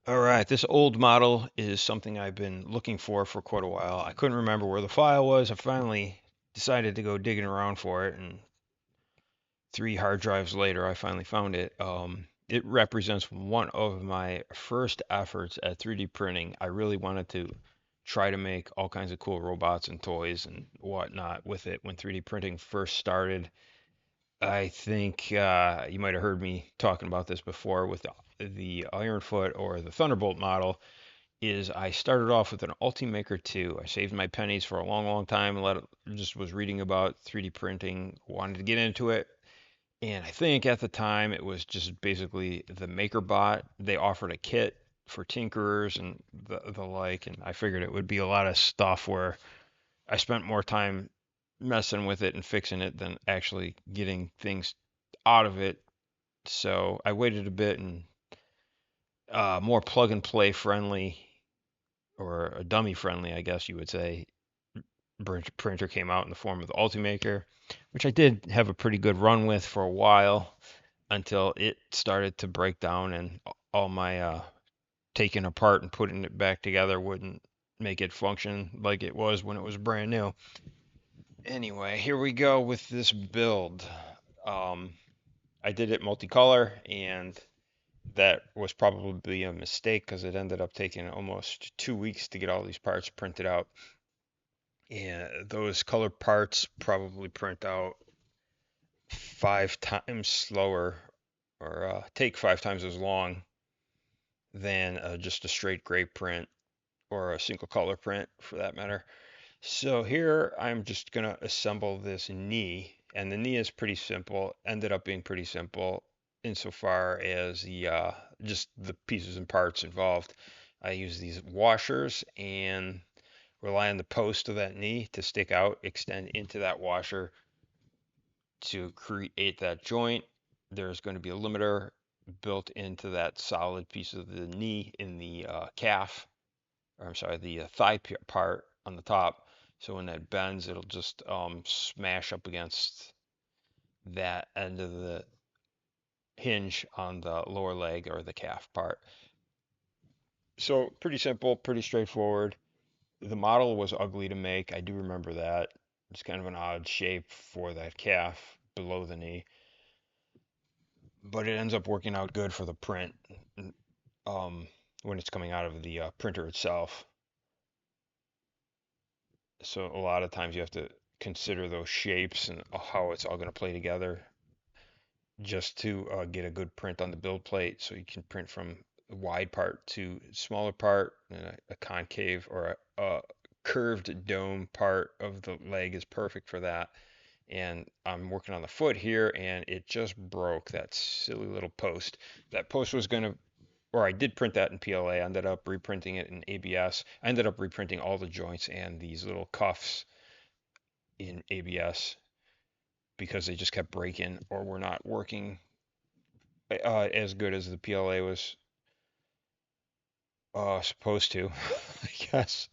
All right, this old model is something I've been looking for quite a while. I couldn't remember where the file was. I finally decided to go digging around for it, and 3 hard drives later, I finally found it. It represents one of my first efforts at 3D printing. I really wanted to try to make all kinds of cool robots and toys and whatnot with it when 3D printing first started. I think you might have heard me talking about this before with the Ironfoot or the Thunderbolt model. Is I started off with an Ultimaker 2. I saved my pennies for a long, long time and just was reading about 3D printing, wanted to get into it. And I think at the time it was just basically the MakerBot. They offered a kit for tinkerers and the like, and I figured it would be a lot of stuff where I spent more time messing with it and fixing it than actually getting things out of it. So I waited a bit and more plug and play friendly or a dummy friendly, I guess you would say, printer came out in the form of the Ultimaker, which I did have a pretty good run with for a while until it started to break down and all my taking apart and putting it back together wouldn't make it function like it was when it was brand new. Anyway, here we go with this build. Um, I did it multicolor, and that was probably a mistake because it ended up taking almost 2 weeks to get all these parts printed out. And those color parts probably print out 5 times slower or take 5 times as long than just a straight gray print or a single color print for that matter. So here I'm just going to assemble this knee, and the knee is pretty simple, ended up being pretty simple insofar as the just the pieces and parts involved. I use these washers and rely on the post of that knee to stick out, extend into that washer to create that joint. There's going to be a limiter built into that solid piece of the knee in the calf, or I'm sorry, the thigh part on the top. So when that bends, it'll just smash up against that end of the hinge on the lower leg or the calf part. So pretty simple, pretty straightforward. The model was ugly to make. I do remember that. It's kind of an odd shape for that calf below the knee, but it ends up working out good for the print um, when it's coming out of the printer itself. So a lot of times you have to consider those shapes and how it's all going to play together just to get a good print on the build plate. So you can print from a wide part to smaller part, and a concave or a curved dome part of the leg is perfect for that. And I'm working on the foot here, and it just broke that silly little post. That post was going to, or I did print that in PLA. I ended up reprinting it in ABS. I ended up reprinting all the joints and these little cuffs in ABS because they just kept breaking or were not working as good as the PLA was supposed to, I guess,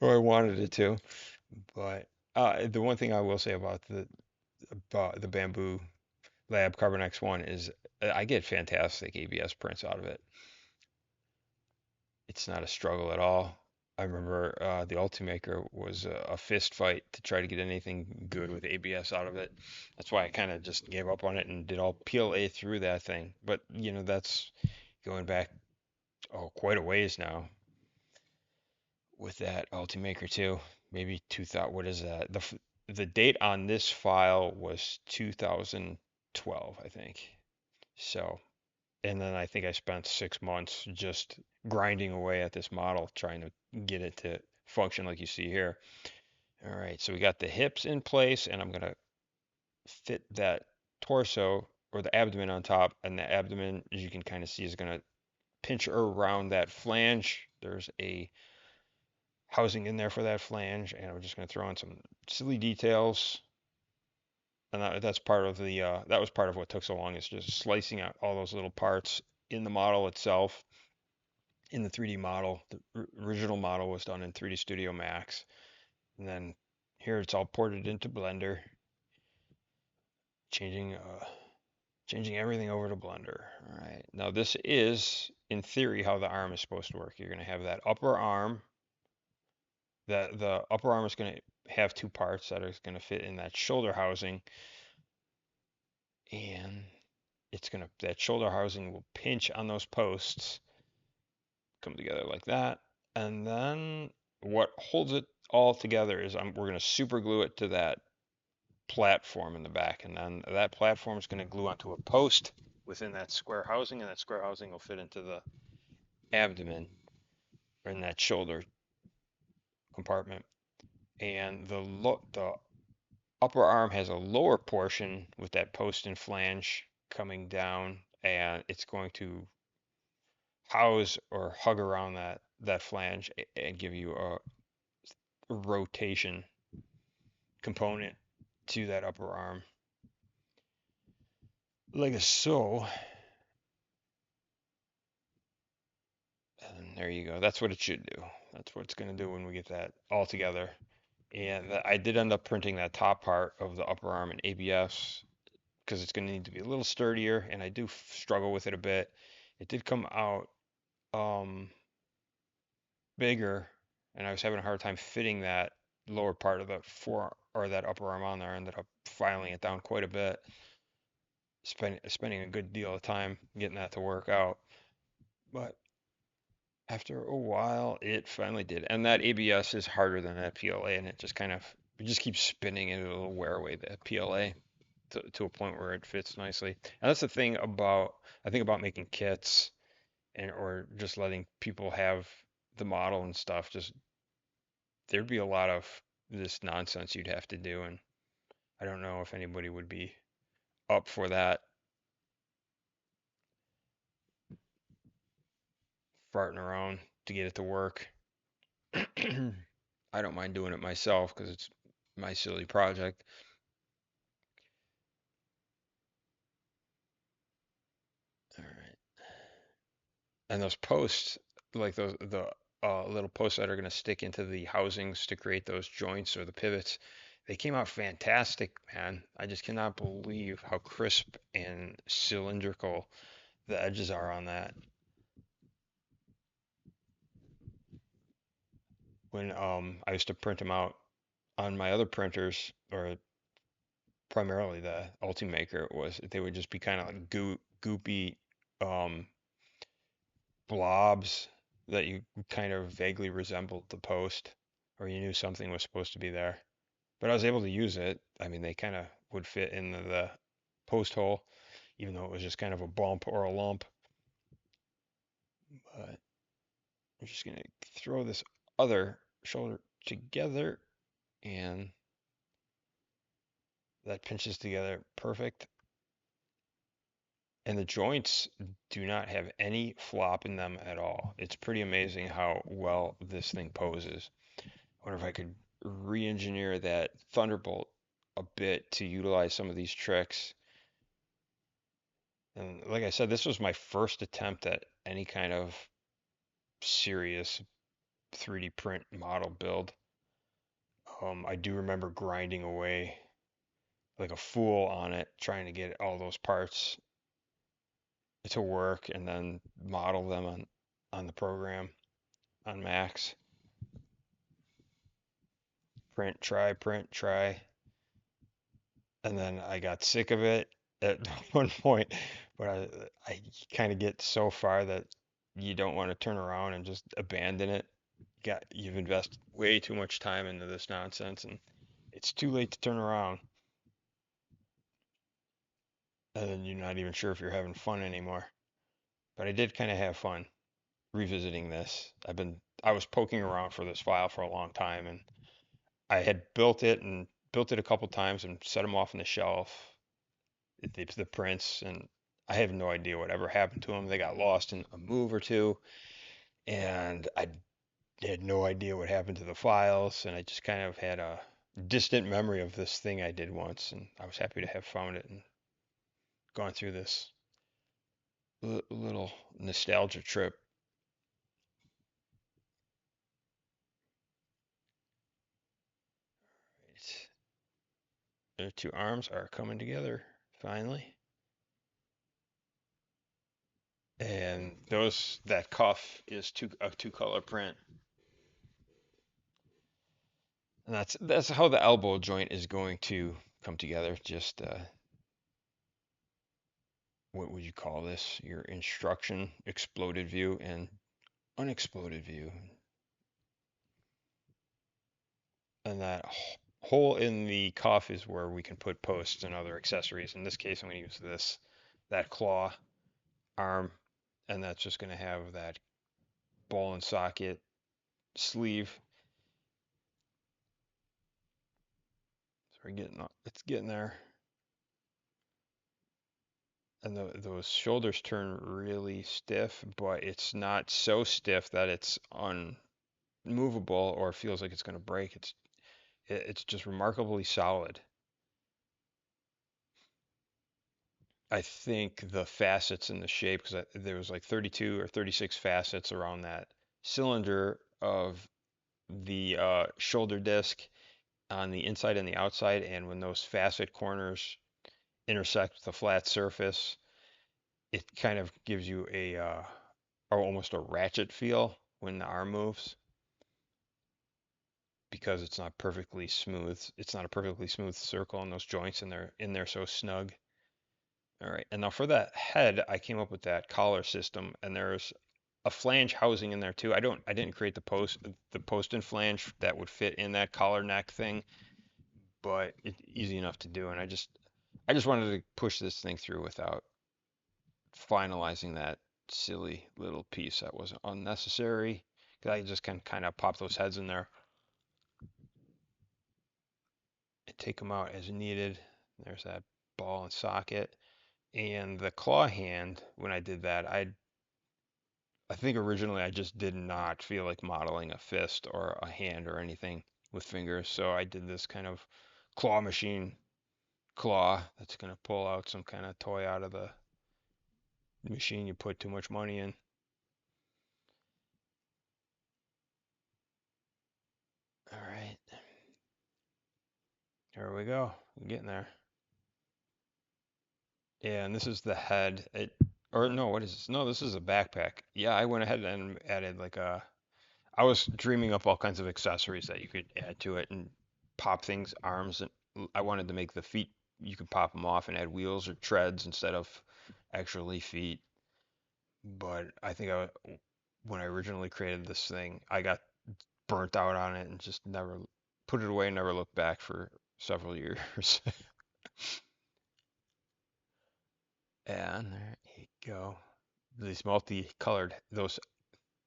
or I wanted it to. But the one thing I will say about the Bamboo Lab Carbon X1 is I get fantastic ABS prints out of it. It's not a struggle at all. I remember the Ultimaker was a fist fight to try to get anything good with ABS out of it. That's why I kind of just gave up on it and did all PLA through that thing. But that's going back quite a ways now with that Ultimaker too. Maybe 2000. What is that? The date on this file was 2012, I think. So, and then I think I spent 6 months just grinding away at this model, trying to get it to function like you see here. All right, so we got the hips in place, and I'm gonna fit that torso or the abdomen on top, and the abdomen, as you can kind of see, is gonna pinch around that flange. There's a housing in there for that flange, and I'm just gonna throw in some silly details. And that's part of that was part of what took so long is just slicing out all those little parts in the model itself in the 3D model. The original model was done in 3D Studio Max, and then here it's all ported into Blender, changing Changing everything over to Blender. All right. Now this is, in theory, how the arm is supposed to work. You're going to have that upper arm. The upper arm is going to have two parts that are going to fit in that shoulder housing, and it's going to that shoulder housing will pinch on those posts, come together like that, and then what holds it all together is we're going to super glue it to that platform in the back, and then that platform is going to glue onto a post within that square housing, and that square housing will fit into the abdomen or in that shoulder compartment. And the upper arm has a lower portion with that post and flange coming down, and it's going to house or hug around that flange and give you a rotation component to that upper arm, like so. And there you go. That's what it should do. That's what it's going to do when we get that all together. And I did end up printing that top part of the upper arm in ABS because it's going to need to be a little sturdier, and I do struggle with it a bit. It did come out um, bigger, and I was having a hard time fitting that lower part of the fore or that upper arm on there. I ended up filing it down quite a bit, spending a good deal of time getting that to work out. But after a while, it finally did. And that ABS is harder than that PLA, and it just keeps spinning, and it'll wear away the PLA to a point where it fits nicely. And that's the thing about I think about making kits and or just letting people have the model and stuff. Just there'd be a lot of this nonsense you'd have to do, and I don't know if anybody would be up for that, farting around to get it to work. I don't mind doing it myself because it's my silly project. All right. And those posts, like those the little posts that are going to stick into the housings to create those joints or the pivots, they came out fantastic, man. I just cannot believe how crisp and cylindrical the edges are on that. When I used to print them out on my other printers, or primarily the Ultimaker, was they would just be kind of like goopy um, blobs that you kind of vaguely resembled the post, or you knew something was supposed to be there. But I was able to use it. I mean, they kind of would fit in the post hole, even though it was just kind of a bump or a lump. But I'm just gonna throw this other shoulder together, and that pinches together perfect. And the joints do not have any flop in them at all. It's pretty amazing how well this thing poses. I wonder if I could re-engineer that Thunderbolt a bit to utilize some of these tricks. And like I said, this was my first attempt at any kind of serious 3D print model build. I do remember grinding away like a fool on it, trying to get all those parts to work and then model them on the program on Max. Print, try. And then I got sick of it at one point, but I kind of get so far that you don't want to turn around and just abandon it. You've invested way too much time into this nonsense, and it's too late to turn around. And then you're not even sure if you're having fun anymore. But I did kind of have fun revisiting this. I was poking around for this file for a long time, and I had built it a couple times and set them off on the shelf. The prints, and I have no idea whatever happened to them. They got lost in a move or two, and I had no idea what happened to the files, and I just kind of had a distant memory of this thing I did once, and I was happy to have found it and gone through this little nostalgia trip. The two arms are coming together finally. And those that cuff is a two color print, and that's how the elbow joint is going to come together. Just what would you call this? Your instruction exploded view and unexploded view, and that hole in the cuff is where we can put posts and other accessories. In this case, I'm going to use that claw arm, and that's just going to have that ball and socket sleeve. So it's getting there. And those shoulders turn really stiff, but it's not so stiff that it's unmovable or feels like it's going to break. It's just remarkably solid. I think the facets and the shape, because there was like 32 or 36 facets around that cylinder of the shoulder disc on the inside and the outside, and when those facet corners intersect with the flat surface, it kind of gives you or almost a ratchet feel when the arm moves because it's not perfectly smooth. It's not a perfectly smooth circle in those joints, and they're in there so snug. All right, and now for that head, I came up with that collar system, and there's a flange housing in there too. I didn't create the post and flange that would fit in that collar neck thing, but it's easy enough to do, and I just wanted to push this thing through without finalizing that silly little piece that was unnecessary. Because I just can kind of pop those heads in there and take them out as needed. There's that ball and socket. And the claw hand, when I did that, I think originally I just did not feel like modeling a fist or a hand or anything with fingers. So I did this kind of claw machine claw that's going to pull out some kind of toy out of the machine you put too much money in. All right, here we go. We're getting there. Yeah, and this is the head. Or no, what is this? No, this is a backpack. Yeah, I went ahead and added like I was dreaming up all kinds of accessories that you could add to it and pop things, arms, and I wanted to make the feet, you could pop them off and add wheels or treads instead of actually feet. But I think when I originally created this thing, I got burnt out on it and just never put it away and never looked back for several years. And there you go. These multicolored, those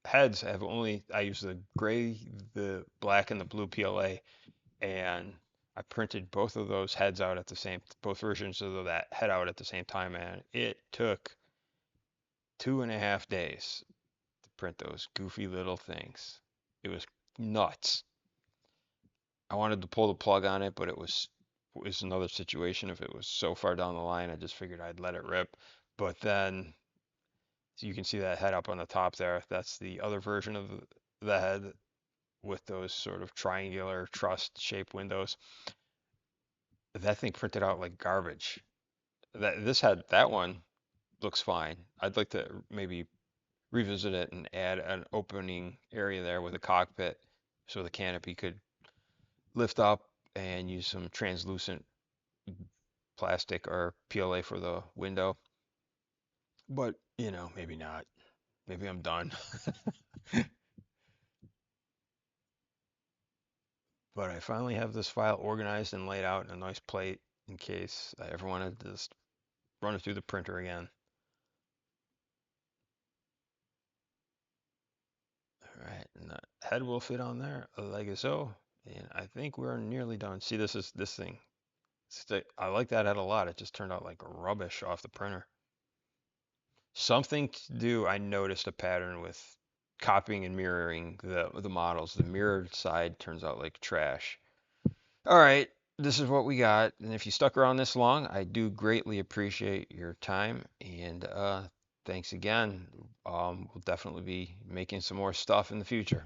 heads have only, I use the gray, the black, and the blue PLA, and I printed both of those heads out at the same, both versions of that head out at the same time, and it took 2.5 days to print those goofy little things. It was nuts. I wanted to pull the plug on it, but it was another situation. If it was so far down the line, I just figured I'd let it rip. But then, so you can see that head up on the top there. That's the other version of the head with those sort of triangular truss shaped windows. That thing printed out like garbage. That one looks fine. I'd like to maybe revisit it and add an opening area there with a cockpit so the canopy could lift up and use some translucent plastic or PLA for the window. But, maybe not. Maybe I'm done. But I finally have this file organized and laid out in a nice plate in case I ever wanted to just run it through the printer again. All right, and the head will fit on there like so. And I think we're nearly done. See, this thing. I like that head a lot. It just turned out like rubbish off the printer. Something to do, I noticed a pattern with copying and mirroring the models. The mirrored side turns out like trash. All right, this is what we got. And if you stuck around this long, I do greatly appreciate your time. And thanks again. We'll definitely be making some more stuff in the future.